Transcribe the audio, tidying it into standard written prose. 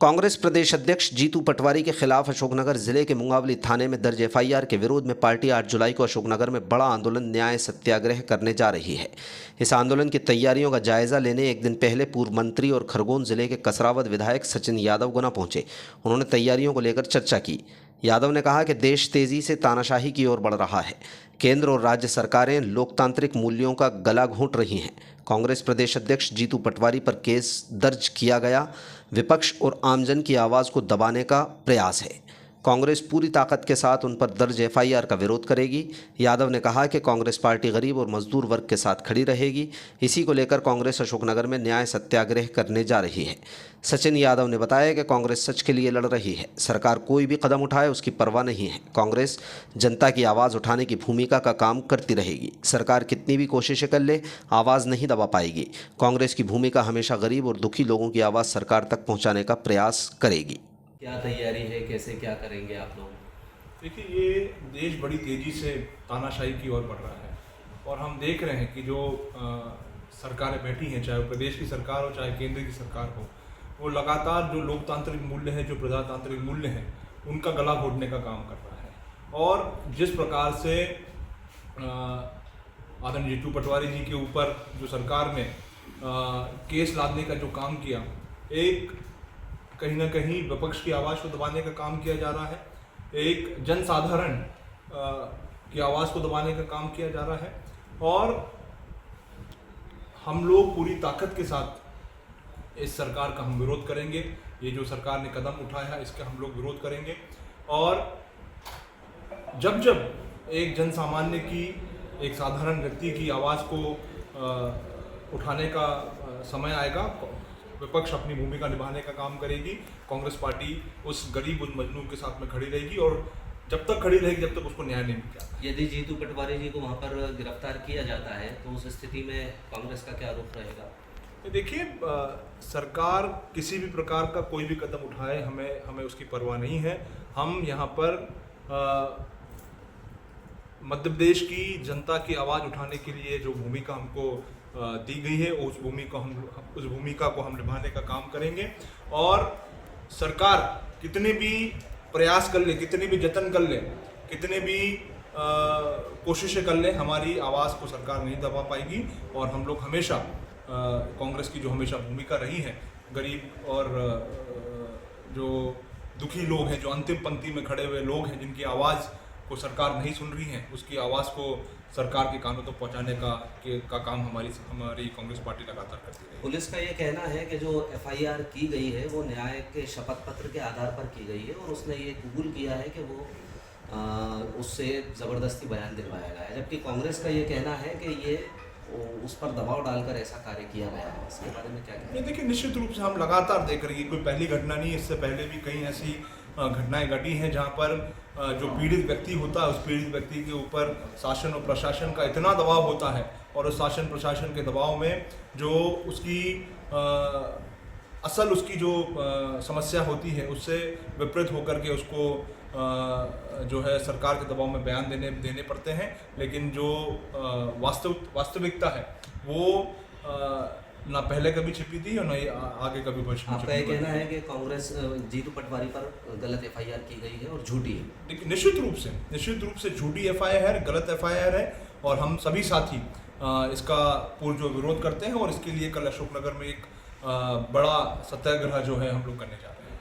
कांग्रेस प्रदेश अध्यक्ष जीतू पटवारी के खिलाफ अशोकनगर जिले के मुंगावली थाने में दर्ज एफआईआर के विरोध में पार्टी 8 जुलाई को अशोकनगर में बड़ा आंदोलन न्याय सत्याग्रह करने जा रही है। इस आंदोलन की तैयारियों का जायजा लेने एक दिन पहले पूर्व मंत्री और खरगोन जिले के कसरावद विधायक सचिन यादव गुना पहुंचे। उन्होंने तैयारियों को लेकर चर्चा की। यादव ने कहा कि देश तेजी से तानाशाही की ओर बढ़ रहा है। केंद्र और राज्य सरकारें लोकतांत्रिक मूल्यों का गला घोंट रही हैं। कांग्रेस प्रदेश अध्यक्ष जीतू पटवारी पर केस दर्ज किया गया विपक्ष और आमजन की आवाज़ को दबाने का प्रयास है। कांग्रेस पूरी ताकत के साथ उन पर दर्ज एफआईआर का विरोध करेगी। यादव ने कहा कि कांग्रेस पार्टी गरीब और मजदूर वर्ग के साथ खड़ी रहेगी। इसी को लेकर कांग्रेस अशोकनगर में न्याय सत्याग्रह करने जा रही है। सचिन यादव ने बताया कि कांग्रेस सच के लिए लड़ रही है। सरकार कोई भी कदम उठाए उसकी परवाह नहीं है। कांग्रेस जनता की आवाज़ उठाने की भूमिका का काम करती रहेगी। सरकार कितनी भी कोशिशें कर ले, आवाज़ नहीं दबा पाएगी। कांग्रेस की भूमिका हमेशा गरीब और दुखी लोगों की आवाज़ सरकार तक पहुँचाने का प्रयास करेगी। क्या तैयारी है, कैसे क्या करेंगे आप लोग? देखिए, ये देश बड़ी तेज़ी से तानाशाही की ओर बढ़ रहा है और हम देख रहे हैं कि जो सरकारें बैठी हैं, चाहे वो प्रदेश की सरकार हो चाहे केंद्र की सरकार हो, वो लगातार जो लोकतांत्रिक मूल्य हैं, जो प्रजातांत्रिक मूल्य हैं, उनका गला घोटने का काम कर रहा है। और जिस प्रकार से आदरणीय जीतू पटवारी जी के ऊपर जो सरकार ने केस लादने का जो काम किया, एक कहीं ना कहीं विपक्ष की आवाज़ को दबाने का काम किया जा रहा है, एक जनसाधारण की आवाज़ को दबाने का काम किया जा रहा है। और हम लोग पूरी ताकत के साथ इस सरकार का हम विरोध करेंगे। ये जो सरकार ने कदम उठाया है इसका हम लोग विरोध करेंगे। और जब जब एक जनसामान्य की, एक साधारण व्यक्ति की आवाज़ को उठाने का समय आएगा, विपक्ष अपनी भूमिका निभाने का काम करेगी। कांग्रेस पार्टी उस गरीब उन मजलूम के साथ में खड़ी रहेगी और जब तक खड़ी रहेगी जब तक उसको न्याय नहीं मिल जाता। यदि जीतू पटवारी जी को वहाँ पर गिरफ्तार किया जाता है तो उस स्थिति में कांग्रेस का क्या रुख रहेगा? देखिए, सरकार किसी भी प्रकार का कोई भी कदम उठाए, हमें उसकी परवाह नहीं है। हम यहाँ पर मध्य प्रदेश की जनता की आवाज़ उठाने के लिए जो भूमिका हमको दी गई है, उस भूमिका को हम निभाने का काम करेंगे। और सरकार कितने भी प्रयास कर ले, कितने भी जतन कर ले, कितने भी कोशिशें कर ले, हमारी आवाज़ को सरकार नहीं दबा पाएगी। और हम लोग हमेशा कांग्रेस की जो हमेशा भूमिका रही है, गरीब और जो दुखी लोग हैं, जो अंतिम पंक्ति में खड़े हुए लोग हैं, जिनकी आवाज़ को सरकार नहीं सुन रही है, उसकी आवाज़ को सरकार के कानों तक पहुंचाने का काम हमारी कांग्रेस पार्टी लगातार करती है। पुलिस का ये कहना है कि जो एफआईआर की गई है वो न्याय के शपथ पत्र के आधार पर की गई है और उसने ये कबूल किया है कि वो उससे ज़बरदस्ती बयान दिलवाया गया है, जबकि कांग्रेस का ये कहना है कि ये उस पर दबाव डालकर ऐसा कार्य किया गया है। इसके बारे में क्या कहना है? देखिए, निश्चित रूप से हम लगातार देख रही है, कोई पहली घटना नहीं, इससे पहले भी कई ऐसी घटनाएं घटी हैं जहां पर जो पीड़ित व्यक्ति होता है, उस पीड़ित व्यक्ति के ऊपर शासन और प्रशासन का इतना दबाव होता है और उस शासन प्रशासन के दबाव में जो उसकी उसकी जो समस्या होती है, उससे विपरीत होकर के उसको जो है सरकार के दबाव में बयान देने पड़ते हैं। लेकिन जो वास्तविकता है वो ना पहले कभी छिपी थी और ना ही आगे कभी भविष्य में। आपका ये कहना है कि कांग्रेस जीतू पटवारी पर गलत एफआईआर की गई है और झूठी है? देखिए, निश्चित रूप से झूठी एफआईआर है, गलत एफआईआर है। और हम सभी साथी इसका पुरजोर विरोध करते हैं और इसके लिए कल अशोकनगर में एक बड़ा सत्याग्रह जो है हम लोग करने जा रहे हैं।